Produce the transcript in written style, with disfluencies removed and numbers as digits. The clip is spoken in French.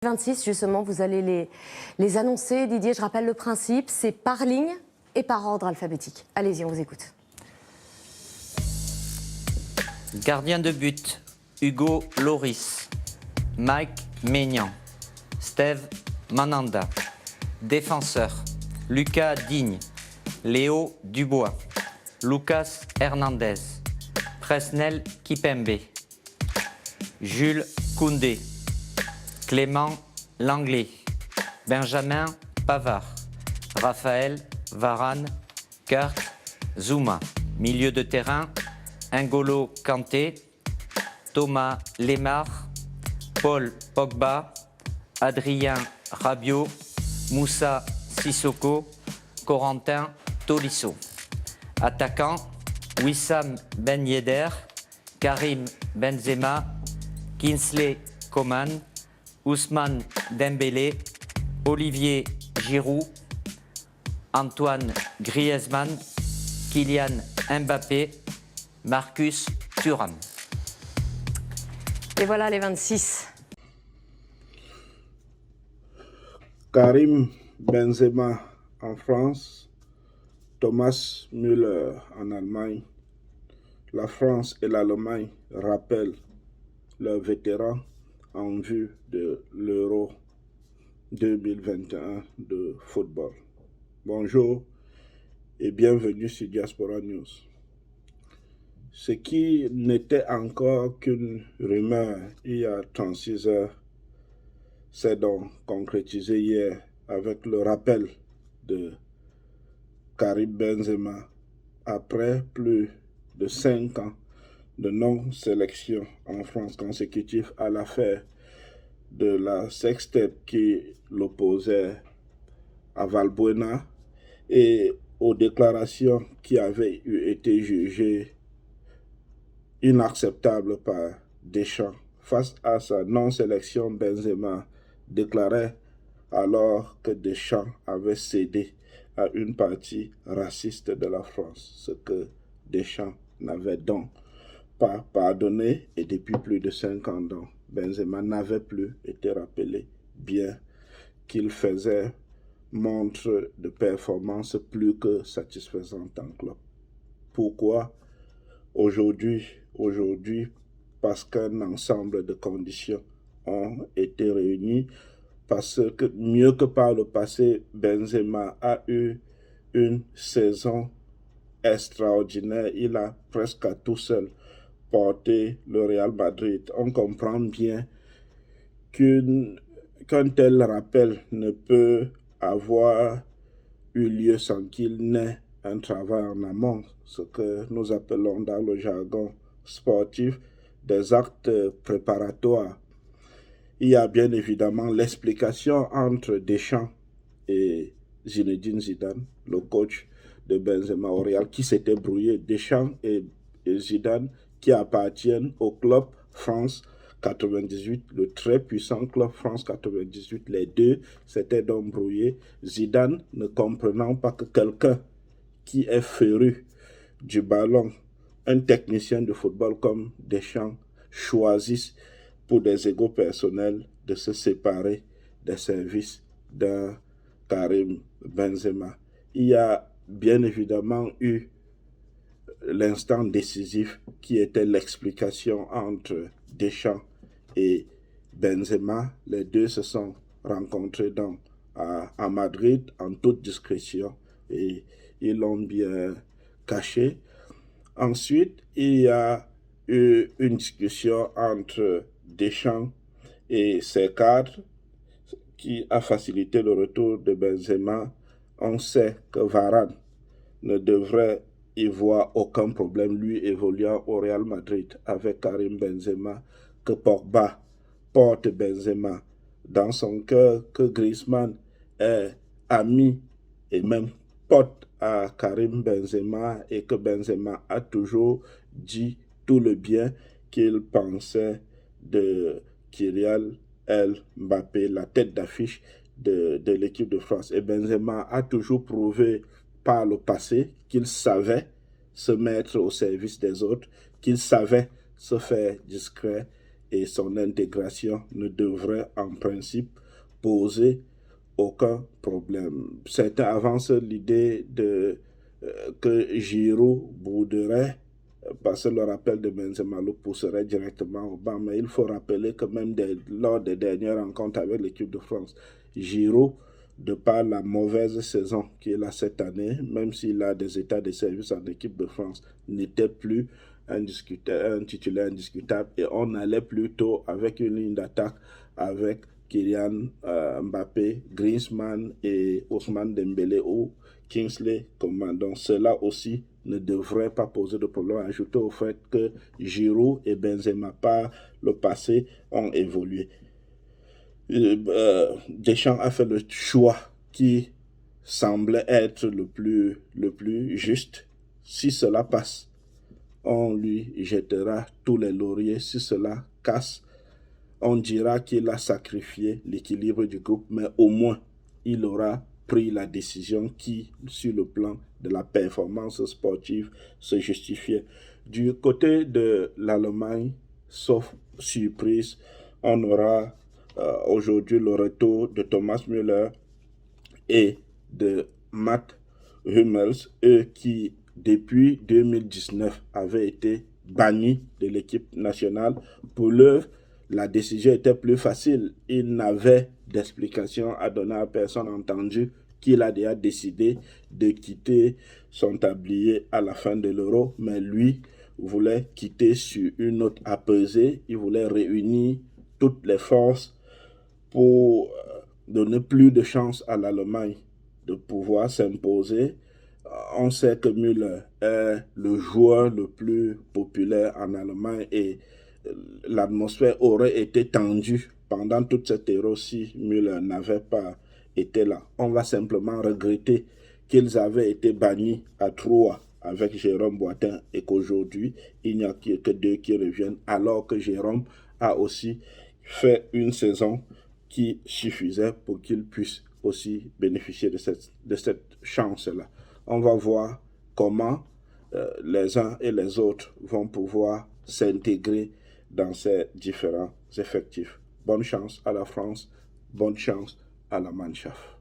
26, justement, vous allez les annoncer. Didier, je rappelle le principe, c'est par ligne et par ordre alphabétique. Allez-y, on vous écoute. Gardien de but, Hugo Loris, Mike Maignan, Steve Mananda. Défenseur, Lucas Digne, Léo Dubois, Lucas Hernandez, Presnel Kipembe, Jules Koundé, Clément Langlais, Benjamin Pavard, Raphaël Varane, Kurt Zouma. Milieu de terrain, N'Golo Kanté, Thomas Lemar, Paul Pogba, Adrien Rabiot, Moussa Sissoko, Corentin Tolisso. Attaquant, Wissam Ben Yedder, Karim Benzema, Kingsley Coman, Ousmane Dembélé, Olivier Giroud, Antoine Griezmann, Kylian Mbappé, Marcus Thuram. Et voilà les 26. Karim Benzema en France, Thomas Müller en Allemagne. La France et l'Allemagne rappellent leurs vétérans en vue de l'Euro 2021 de football. Bonjour et bienvenue sur Diaspora News. Ce qui n'était encore qu'une rumeur il y a 36 heures s'est donc concrétisé hier avec le rappel de Karim Benzema après plus de 5 ans de non-sélection en France consécutif à l'affaire de la sextape qui l'opposait à Valbuena et aux déclarations qui avaient été jugées inacceptables par Deschamps. Face à sa non-sélection, Benzema déclarait alors que Deschamps avait cédé à une partie raciste de la France, ce que Deschamps n'avait donc pas pardonné, et depuis plus de 5 ans donc, Benzema n'avait plus été rappelé, bien qu'il faisait montre de performance plus que satisfaisante en club. Pourquoi aujourd'hui? Aujourd'hui, parce qu'un ensemble de conditions ont été réunies, parce que mieux que par le passé, Benzema a eu une saison extraordinaire. Il a presque à tout seul porté le Real Madrid. On comprend bien qu'un tel rappel ne peut avoir eu lieu sans qu'il n'ait un travail en amont, ce que nous appelons dans le jargon sportif des actes préparatoires. Il y a bien évidemment l'explication entre Deschamps et Zinedine Zidane, le coach de Benzema au Real, qui s'était brouillé. Deschamps et Zidane qui appartiennent au club France 98, le très puissant club France 98. Les deux s'étaient donc brouillés. Zidane, ne comprenant pas que quelqu'un qui est féru du ballon, un technicien de football comme Deschamps, choisisse pour des égos personnels de se séparer des services d'un Karim Benzema. Il y a bien évidemment eu l'instant décisif qui était l'explication entre Deschamps et Benzema. Les deux se sont rencontrés donc à Madrid en toute discrétion et ils l'ont bien caché. Ensuite, il y a eu une discussion entre Deschamps et ses cadres qui a facilité le retour de Benzema. On sait que Varane ne devrait y voir aucun problème, lui évoluant au Real Madrid avec Karim Benzema, que Pogba porte Benzema dans son cœur, que Griezmann est ami et même pote à Karim Benzema et que Benzema a toujours dit tout le bien qu'il pensait de Kylian Mbappé, la tête d'affiche de l'équipe de France. Et Benzema a toujours prouvé par le passé qu'il savait se mettre au service des autres, qu'il savait se faire discret et son intégration ne devrait en principe poser aucun problème. Certains avancent l'idée que Giroud bouderait parce que le rappel de Benzema le pousserait directement au banc. Mais il faut rappeler que même lors des dernières rencontres avec l'équipe de France, Giroud, de par la mauvaise saison qu'il a cette année, même s'il a des états de service en équipe de France, n'était plus un titulaire indiscutable et on allait plutôt avec une ligne d'attaque avec Kylian Mbappé, Griezmann et Ousmane Dembélé ou Kingsley Coman. Donc cela aussi ne devrait pas poser de problème, ajouté au fait que Giroud et Benzema par le passé ont évolué. Deschamps a fait le choix qui semblait être le plus juste. Si cela passe, on lui jettera tous les lauriers. Si cela casse, on dira qu'il a sacrifié l'équilibre du groupe, mais au moins, il aura pris la décision qui, sur le plan de la performance sportive, se justifiait. Du côté de l'Allemagne, sauf surprise, on aura aujourd'hui le retour de Thomas Müller et de Mats Hummels, eux qui, depuis 2019, avaient été bannis de l'équipe nationale. Pour eux, la décision était plus facile. Il n'avait d'explication à donner à personne, entendu qu'il a déjà décidé de quitter son tablier à la fin de l'Euro, mais lui voulait quitter sur une note apaisée. Il voulait réunir toutes les forces pour donner plus de chance à l'Allemagne de pouvoir s'imposer. On sait que Müller est le joueur le plus populaire en Allemagne et l'atmosphère aurait été tendue pendant toute cette Euro si Müller n'avait pas été là. On va simplement regretter qu'ils avaient été bannis à 3 avec Jérôme Boateng et qu'aujourd'hui, il n'y a que 2 qui reviennent, alors que Jérôme a aussi fait une saison qui suffisait pour qu'il puisse aussi bénéficier de cette chance-là. On va voir comment les uns et les autres vont pouvoir s'intégrer dans ces différents effectifs. Bonne chance à la France, bonne chance à la Mannschaft.